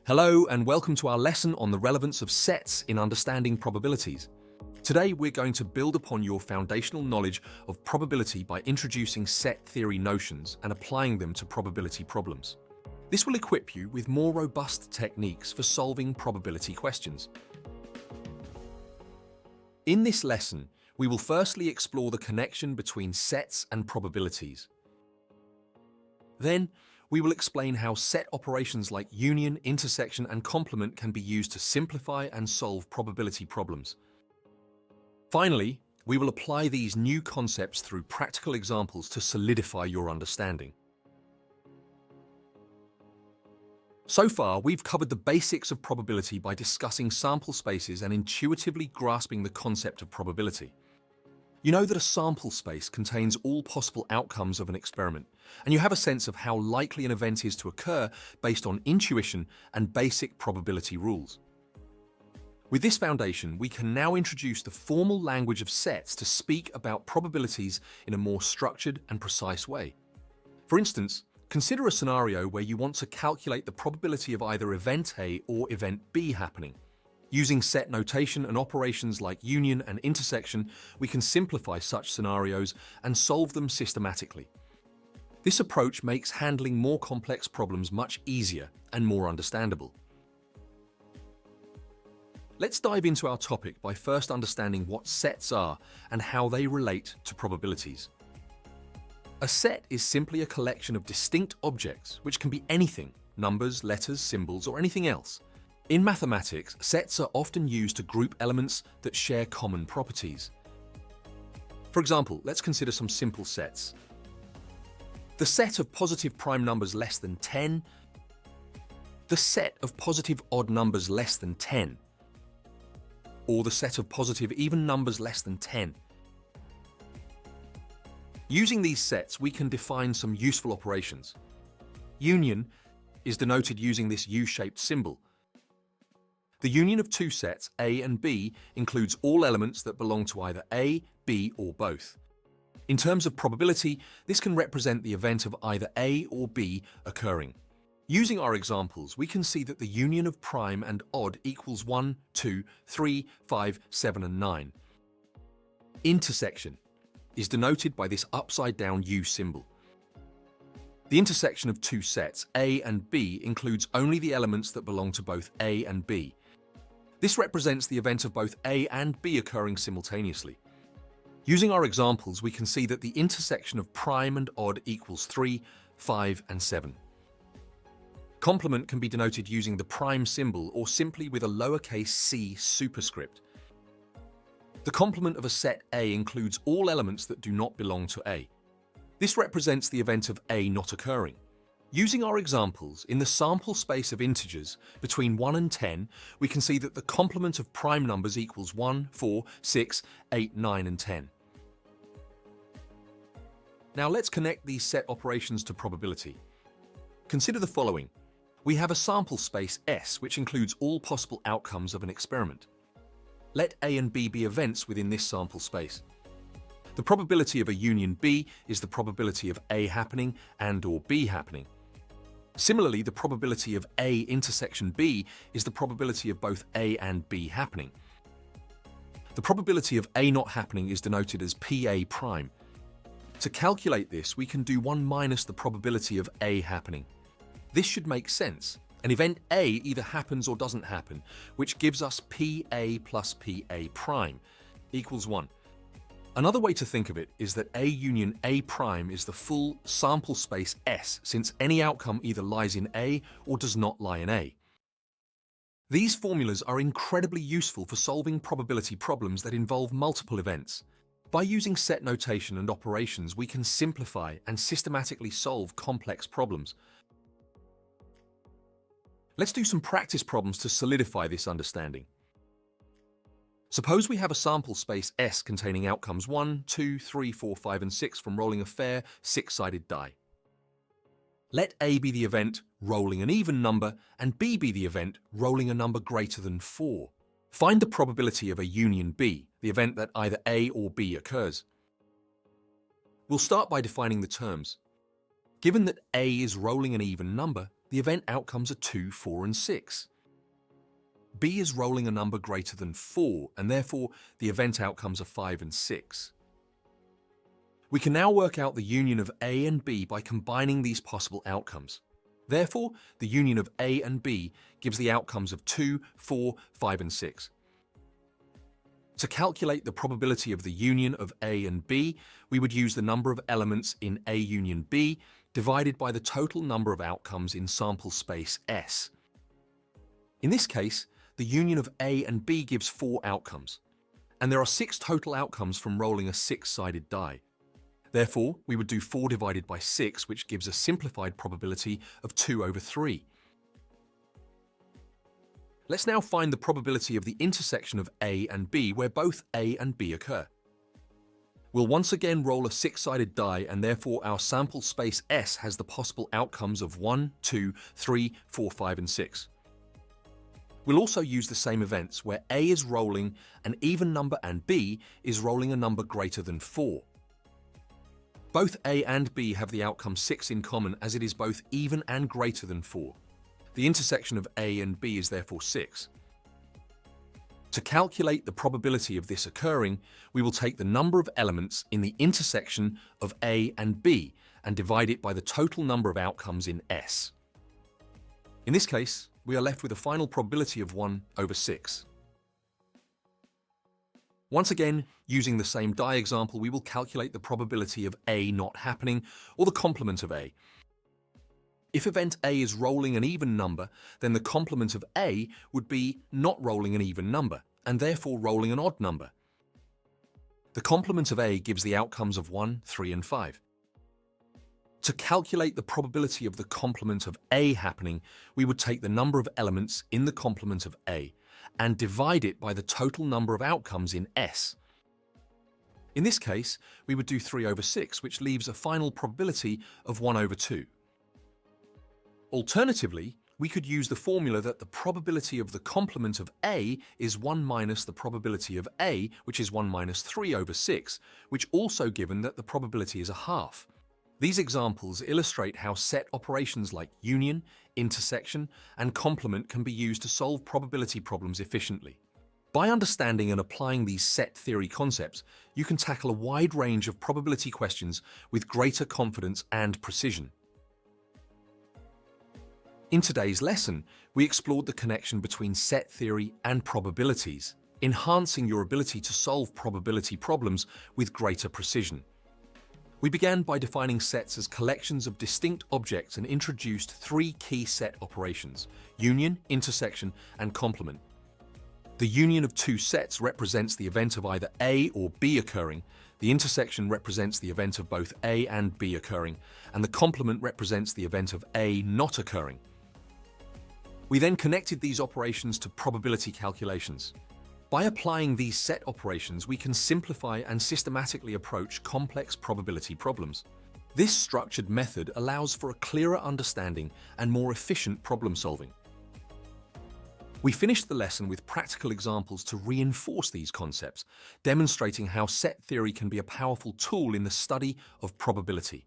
Hello and welcome to our lesson on the relevance of sets in understanding probabilities. Today we're going to build upon your foundational knowledge of probability by introducing set theory notions and applying them to probability problems. This will equip you with more robust techniques for solving probability questions. In this lesson, we will firstly explore the connection between sets and probabilities. Then, we will explain how set operations like union, intersection, and complement can be used to simplify and solve probability problems. Finally, we will apply these new concepts through practical examples to solidify your understanding. So far, we've covered the basics of probability by discussing sample spaces and intuitively grasping the concept of probability. You know that a sample space contains all possible outcomes of an experiment, and you have a sense of how likely an event is to occur based on intuition and basic probability rules. With this foundation, we can now introduce the formal language of sets to speak about probabilities in a more structured and precise way. For instance, consider a scenario where you want to calculate the probability of either event A or event B happening. Using set notation and operations like union and intersection, we can simplify such scenarios and solve them systematically. This approach makes handling more complex problems much easier and more understandable. Let's dive into our topic by first understanding what sets are and how they relate to probabilities. A set is simply a collection of distinct objects, which can be anything: numbers, letters, symbols, or anything else. In mathematics, sets are often used to group elements that share common properties. For example, let's consider some simple sets. The set of positive prime numbers less than 10, the set of positive odd numbers less than 10, or the set of positive even numbers less than 10. Using these sets, we can define some useful operations. Union is denoted using this U-shaped symbol. The union of two sets, A and B, includes all elements that belong to either A, B, or both. In terms of probability, this can represent the event of either A or B occurring. Using our examples, we can see that the union of prime and odd equals 1, 2, 3, 5, 7, and 9. Intersection is denoted by this upside-down U symbol. The intersection of two sets, A and B, includes only the elements that belong to both A and B. This represents the event of both A and B occurring simultaneously. Using our examples, we can see that the intersection of prime and odd equals 3, 5, and 7. Complement can be denoted using the prime symbol or simply with a lowercase c superscript. The complement of a set A includes all elements that do not belong to A. This represents the event of A not occurring. Using our examples, in the sample space of integers between 1 and 10, we can see that the complement of prime numbers equals 1, 4, 6, 8, 9, and 10. Now let's connect these set operations to probability. Consider the following. We have a sample space S, which includes all possible outcomes of an experiment. Let A and B be events within this sample space. The probability of a union B is the probability of A happening and/or B happening. Similarly, the probability of A intersection B is the probability of both A and B happening. The probability of A not happening is denoted as PA prime. To calculate this, we can do 1 minus the probability of A happening. This should make sense. An event A either happens or doesn't happen, which gives us PA plus PA prime equals 1. Another way to think of it is that A union A prime is the full sample space S, since any outcome either lies in A or does not lie in A. These formulas are incredibly useful for solving probability problems that involve multiple events. By using set notation and operations, we can simplify and systematically solve complex problems. Let's do some practice problems to solidify this understanding. Suppose we have a sample space S containing outcomes 1, 2, 3, 4, 5, and 6 from rolling a fair six-sided die. Let A be the event rolling an even number and B be the event rolling a number greater than 4. Find the probability of a union B, the event that either A or B occurs. We'll start by defining the terms. Given that A is rolling an even number, the event outcomes are 2, 4, and 6. B is rolling a number greater than 4, and therefore the event outcomes are 5 and 6. We can now work out the union of A and B by combining these possible outcomes. Therefore, the union of A and B gives the outcomes of 2, 4, 5, and 6. To calculate the probability of the union of A and B, we would use the number of elements in A union B divided by the total number of outcomes in sample space S. In this case, the union of A and B gives 4 outcomes, and there are 6 total outcomes from rolling a 6-sided die. Therefore, we would do 4 divided by 6, which gives a simplified probability of 2 over 3. Let's now find the probability of the intersection of A and B where both A and B occur. We'll once again roll a 6-sided die, and therefore our sample space S has the possible outcomes of 1, 2, 3, 4, 5, and 6. We'll also use the same events where A is rolling an even number and B is rolling a number greater than 4. Both A and B have the outcome 6 in common, as it is both even and greater than 4. The intersection of A and B is therefore 6. To calculate the probability of this occurring, we will take the number of elements in the intersection of A and B and divide it by the total number of outcomes in S. In this case, we are left with a final probability of 1 over 6. Once again, using the same die example, we will calculate the probability of A not happening, or the complement of A. If event A is rolling an even number, then the complement of A would be not rolling an even number, and therefore rolling an odd number. The complement of A gives the outcomes of 1, 3, and 5. To calculate the probability of the complement of A happening, we would take the number of elements in the complement of A and divide it by the total number of outcomes in S. In this case, we would do 3 over 6, which leaves a final probability of 1 over 2. Alternatively, we could use the formula that the probability of the complement of A is 1 minus the probability of A, which is 1 minus 3 over 6, which also given that the probability is a half. These examples illustrate how set operations like union, intersection, and complement can be used to solve probability problems efficiently. By understanding and applying these set theory concepts, you can tackle a wide range of probability questions with greater confidence and precision. In today's lesson, we explored the connection between set theory and probabilities, enhancing your ability to solve probability problems with greater precision. We began by defining sets as collections of distinct objects and introduced 3 key set operations: union, intersection, and complement. The union of 2 sets represents the event of either A or B occurring, the intersection represents the event of both A and B occurring, and the complement represents the event of A not occurring. We then connected these operations to probability calculations. By applying these set operations, we can simplify and systematically approach complex probability problems. This structured method allows for a clearer understanding and more efficient problem solving. We finished the lesson with practical examples to reinforce these concepts, demonstrating how set theory can be a powerful tool in the study of probability.